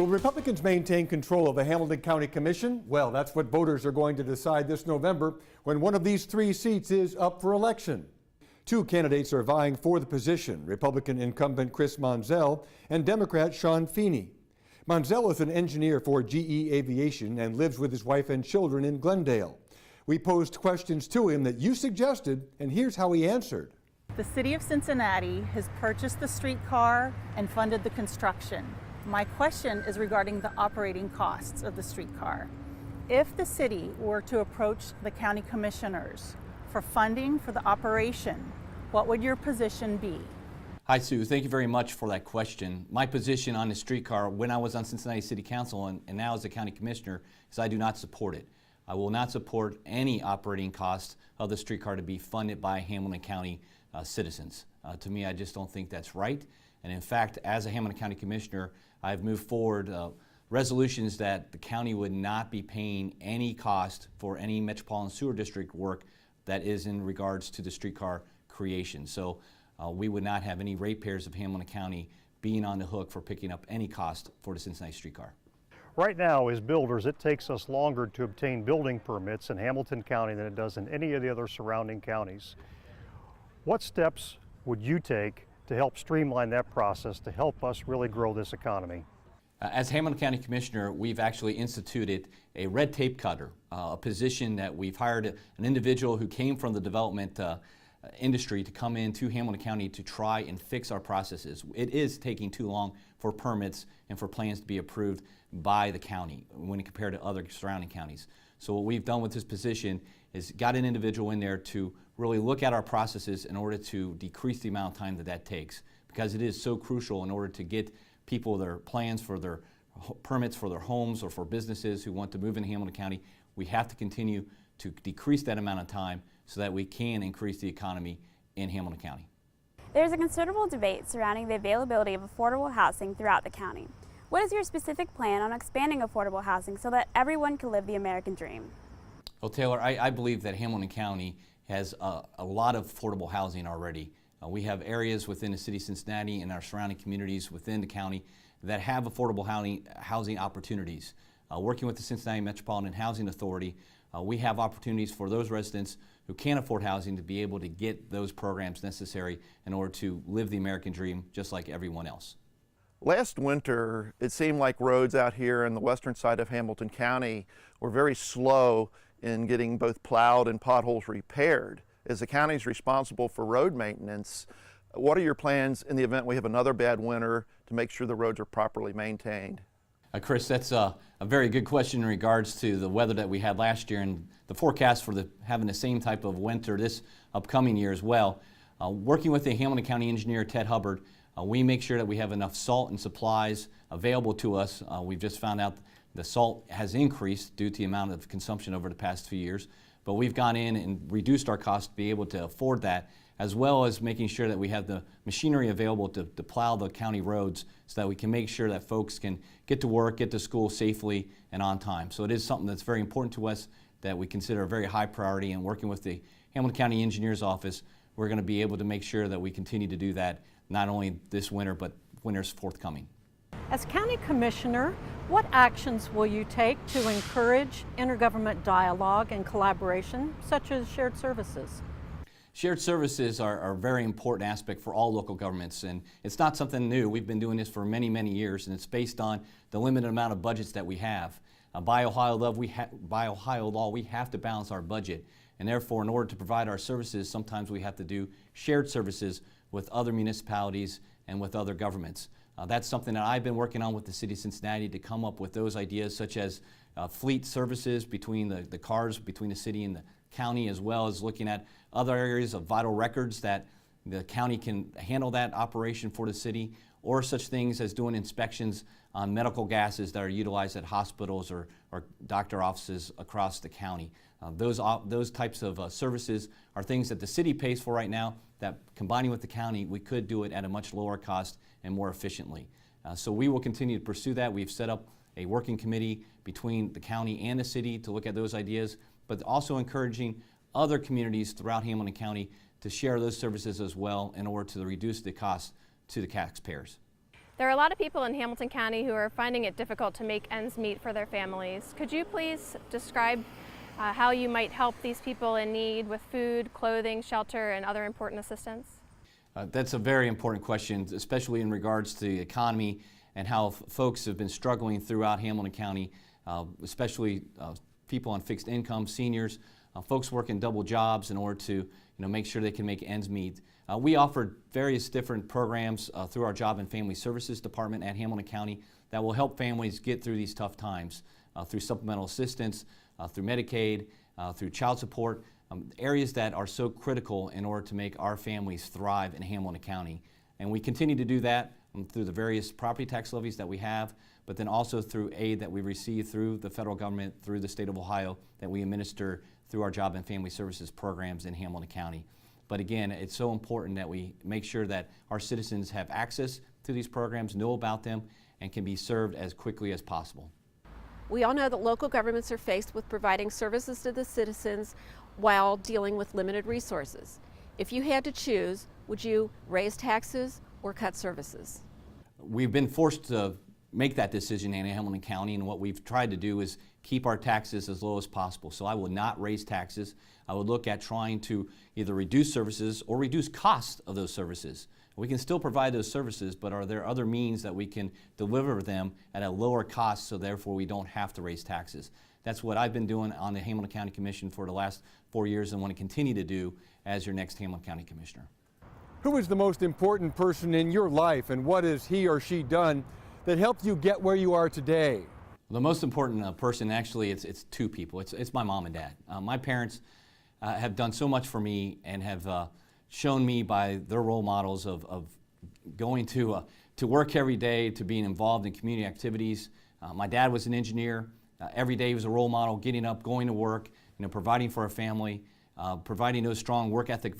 Will Republicans maintain control of the Hamilton County Commission? Well, that's what voters are going to decide this November when one of these 3 seats is up for election. 2 candidates are vying for the position, Republican incumbent Chris Monzel and Democrat Sean Feeney. Monzel is an engineer for GE Aviation and lives with his wife and children in Glendale. We posed questions to him that you suggested, and here's how he answered. The city of Cincinnati has purchased the streetcar and funded the construction. My question is regarding the operating costs of the streetcar. If the city were to approach the county commissioners for funding for the operation, what would your position be? Hi, Sue. Thank you very much for that question. My position on the streetcar when I was on Cincinnati City Council and now as a county commissioner is I do not support it. I will not support any operating cost of the streetcar to be funded by Hamilton County citizens. To me, I just don't think that's right. And in fact, as a Hamilton County Commissioner, I've moved forward resolutions that the county would not be paying any cost for any Metropolitan Sewer District work that is in regards to the streetcar creation. So we would not have any ratepayers of Hamilton County being on the hook for picking up any cost for the Cincinnati streetcar. Right now, as builders, it takes us longer to obtain building permits in Hamilton County than it does in any of the other surrounding counties. What steps would you take to help streamline that process to help us really grow this economy? As Hamilton County Commissioner, we've actually instituted a red tape cutter, a position that we've hired an individual who came from the development industry to come into Hamilton County to try and fix our processes. It is taking too long for permits and for plans to be approved by the county when compared to other surrounding counties. So what we've done with this position is got an individual in there to really look at our processes in order to decrease the amount of time that takes, because it is so crucial in order to get people their plans for their permits for their homes or for businesses who want to move in Hamilton County. We have to continue to decrease that amount of time so that we can increase the economy in Hamilton County. There's a considerable debate surrounding the availability of affordable housing throughout the county. What is your specific plan on expanding affordable housing so that everyone can live the American dream? Well, Taylor, I believe that Hamilton County has a lot of affordable housing already. We have areas within the city of Cincinnati and our surrounding communities within the county that have affordable housing opportunities. Working with the Cincinnati Metropolitan Housing Authority, we have opportunities for those residents who can't afford housing to be able to get those programs necessary in order to live the American dream just like everyone else. Last winter, it seemed like roads out here on the western side of Hamilton County were very slow in getting both plowed and potholes repaired. As the county is responsible for road maintenance, what are your plans in the event we have another bad winter to make sure the roads are properly maintained? Chris, that's a very good question in regards to the weather that we had last year and the forecast for having the same type of winter this upcoming year as well. Working with the Hamilton County engineer, Ted Hubbard, we make sure that we have enough salt and supplies available to us. We've just found out the salt has increased due to the amount of consumption over the past few years, but we've gone in and reduced our costs to be able to afford that, as well as making sure that we have the machinery available to plow the county roads so that we can make sure that folks can get to work, get to school safely and on time. So it is something that's very important to us that we consider a very high priority, and working with the Hamilton County Engineer's Office, we're going to be able to make sure that we continue to do that not only this winter, but winters forthcoming. As County Commissioner, what actions will you take to encourage intergovernment dialogue and collaboration, such as shared services? Shared services are a very important aspect for all local governments, and it's not something new. We've been doing this for many, many years, and it's based on the limited amount of budgets that we have. By Ohio law, we have to balance our budget, and therefore, in order to provide our services, sometimes we have to do shared services with other municipalities and with other governments. That's something that I've been working on with the City of Cincinnati to come up with those ideas, such as fleet services between the cars between the city and the county, as well as looking at other areas of vital records that the county can handle that operation for the city, or such things as doing inspections on medical gases that are utilized at hospitals or doctor offices across the county. Those types of services are things that the city pays for right now, that combining with the county, we could do it at a much lower cost and more efficiently. So we will continue to pursue that. We've set up a working committee between the county and the city to look at those ideas, but also encouraging other communities throughout Hamilton County to share those services as well in order to reduce the cost to the taxpayers. There are a lot of people in Hamilton County who are finding it difficult to make ends meet for their families. Could you please describe how you might help these people in need with food, clothing, shelter, and other important assistance? That's a very important question, especially in regards to the economy and how folks have been struggling throughout Hamilton County, especially people on fixed income, seniors, folks working double jobs in order to make sure they can make ends meet. We offer various different programs through our Job and Family Services Department at Hamilton County that will help families get through these tough times through supplemental assistance, through Medicaid, through child support, areas that are so critical in order to make our families thrive in Hamilton County. And we continue to do that through the various property tax levies that we have, but then also through aid that we receive through the federal government, through the state of Ohio, that we administer through our Job and Family Services programs in Hamilton County. But again, it's so important that we make sure that our citizens have access to these programs, know about them, and can be served as quickly as possible. We all know that local governments are faced with providing services to the citizens while dealing with limited resources. If you had to choose, would you raise taxes or cut services? We've been forced to make that decision in Hamilton County, and what we've tried to do is keep our taxes as low as possible. So I will not raise taxes. I would look at trying to either reduce services or reduce costs of those services. We can still provide those services, but are there other means that we can deliver them at a lower cost so therefore we don't have to raise taxes? That's what I've been doing on the Hamilton County Commission for the last 4 years and want to continue to do as your next Hamilton County Commissioner. Who is the most important person in your life, and what has he or she done that helped you get where you are today? The most important person, actually, it's two people. It's my mom and dad. My parents have done so much for me and have shown me by their role models of going to work every day, to being involved in community activities. My dad was an engineer. Every day he was a role model, getting up, going to work, providing for a family, providing those strong work ethic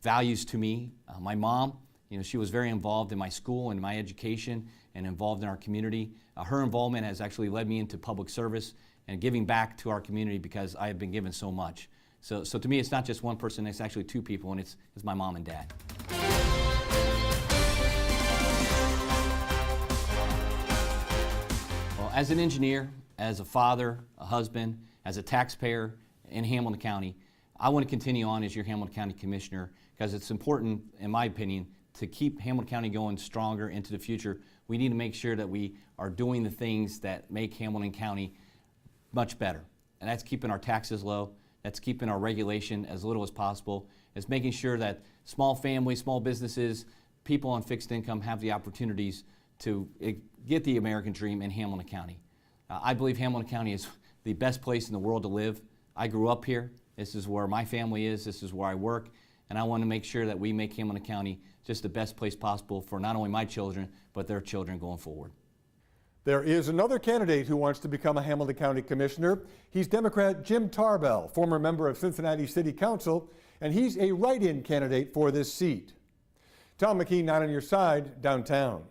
values to me. My mom, she was very involved in my school and my education and involved in our community. Her involvement has actually led me into public service and giving back to our community because I have been given so much. So to me, it's not just one person, it's actually two people, and it's my mom and dad. Well, as an engineer, as a father, a husband, as a taxpayer in Hamilton County, I want to continue on as your Hamilton County Commissioner because it's important, in my opinion, to keep Hamilton County going stronger into the future. We need to make sure that we are doing the things that make Hamilton County much better. And that's keeping our taxes low, that's keeping our regulation as little as possible, it's making sure that small families, small businesses, people on fixed income have the opportunities to get the American dream in Hamilton County. I believe Hamilton County is the best place in the world to live. I grew up here. This is where my family is. This is where I work. And I want to make sure that we make Hamilton County just the best place possible for not only my children, but their children going forward. There is another candidate who wants to become a Hamilton County Commissioner. He's Democrat Jim Tarbell, former member of Cincinnati City Council, and he's a write-in candidate for this seat. Tom McKee, 9 on your side, downtown.